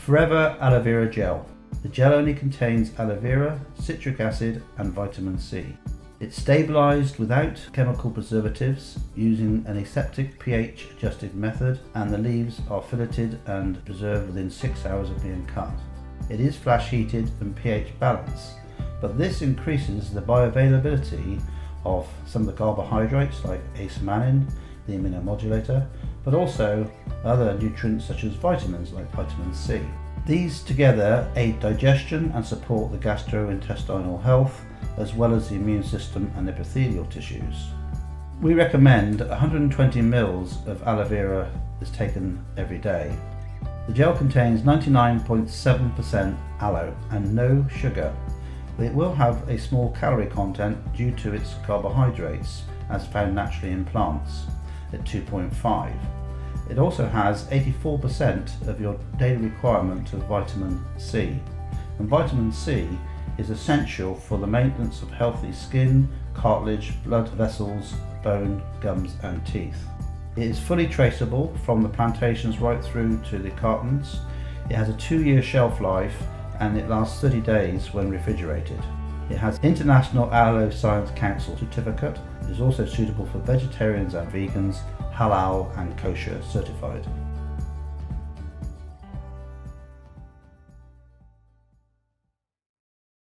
Forever Aloe Vera Gel. The gel only contains aloe vera, citric acid and vitamin C. It's stabilised without chemical preservatives using an aseptic pH adjusted method, and the leaves are filleted and preserved within 6 hours of being cut. It is flash heated and pH balanced, but this increases the bioavailability of some of the carbohydrates like asamannin, the immunomodulator, but also other nutrients such as vitamins like vitamin C. These together aid digestion and support the gastrointestinal health, as well as the immune system and epithelial tissues. We recommend 120 ml of aloe vera is taken every day. The gel contains 99.7% aloe and no sugar. It will have a small calorie content due to its carbohydrates as found naturally in plants at 2.5. It also has 84% of your daily requirement of vitamin C, and vitamin C is essential for the maintenance of healthy skin, cartilage, blood vessels, bone, gums and teeth. It is fully traceable from the plantations right through to the cartons. It has a 2-year shelf life and it lasts 30 days when refrigerated. It has International Aloe Science Council certificate. It is also suitable for vegetarians and vegans, halal and kosher certified.